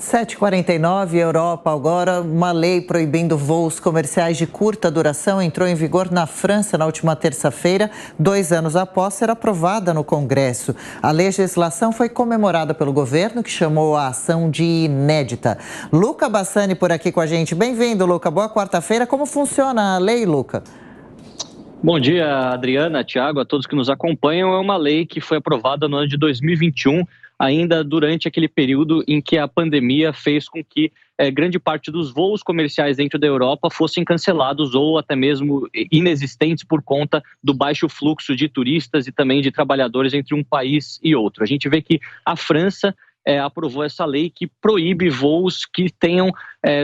7h49, Europa. Agora, uma lei proibindo voos comerciais de curta duração entrou em vigor na França na última terça-feira, 2 anos após ser aprovada no Congresso. A legislação foi comemorada pelo governo, que chamou a ação de inédita. Luca Bassani por aqui com a gente. Bem-vindo, Luca. Boa quarta-feira. Como funciona a lei, Luca? Bom dia, Adriana, Thiago, a todos que nos acompanham. É uma lei que foi aprovada no ano de 2021, ainda durante aquele período em que a pandemia fez com que grande parte dos voos comerciais dentro da Europa fossem cancelados ou até mesmo inexistentes por conta do baixo fluxo de turistas e também de trabalhadores entre um país e outro. A gente vê que a França aprovou essa lei que proíbe voos que tenham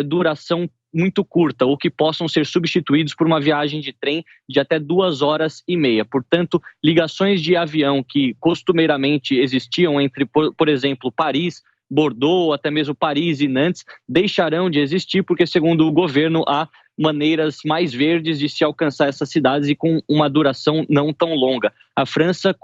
duração muito curta ou que possam ser substituídos por uma viagem de trem de até 2h30. Portanto, ligações de avião que costumeiramente existiam entre, por exemplo, Paris, Bordeaux, ou até mesmo Paris e Nantes, deixarão de existir porque, segundo o governo, há maneiras mais verdes de se alcançar essas cidades e com uma duração não tão longa. A França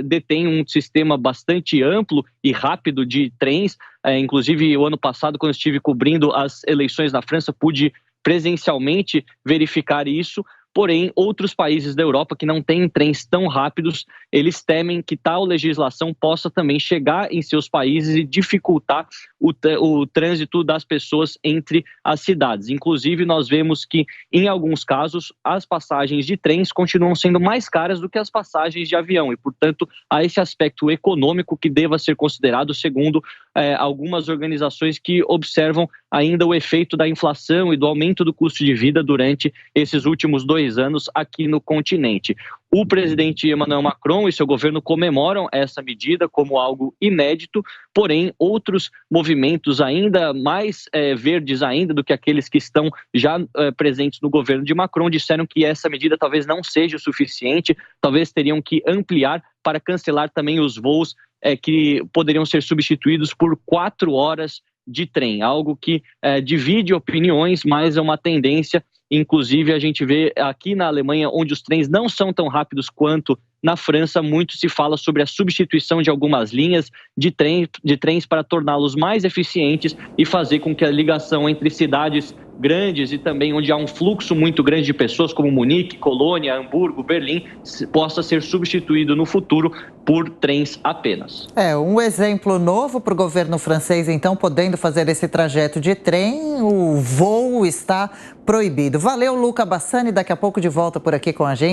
detém um sistema bastante amplo e rápido de trens. Inclusive, o ano passado, quando estive cobrindo as eleições na França, pude presencialmente verificar isso. Porém, outros países da Europa que não têm trens tão rápidos, eles temem que tal legislação possa também chegar em seus países e dificultar o trânsito das pessoas entre as cidades. Inclusive, nós vemos que, em alguns casos, as passagens de trens continuam sendo mais caras do que as passagens de avião. E, portanto, há esse aspecto econômico que deva ser considerado, segundo algumas organizações que observam ainda o efeito da inflação e do aumento do custo de vida durante esses últimos 2 anos aqui no continente. O presidente Emmanuel Macron e seu governo comemoram essa medida como algo inédito, porém outros movimentos ainda mais verdes ainda do que aqueles que estão já presentes no governo de Macron disseram que essa medida talvez não seja o suficiente, talvez teriam que ampliar para cancelar também os voos que poderiam ser substituídos por 4 horas de trem, algo que divide opiniões, mas é uma tendência. Inclusive, a gente vê aqui na Alemanha, onde os trens não são tão rápidos quanto na França, muito se fala sobre a substituição de algumas linhas de trens para torná-los mais eficientes e fazer com que a ligação entre cidades grandes e também onde há um fluxo muito grande de pessoas, como Munique, Colônia, Hamburgo, Berlim, possa ser substituído no futuro por trens apenas. Um exemplo novo para o governo francês, então, podendo fazer esse trajeto de trem, o voo está proibido. Valeu, Luca Bassani, daqui a pouco de volta por aqui com a gente.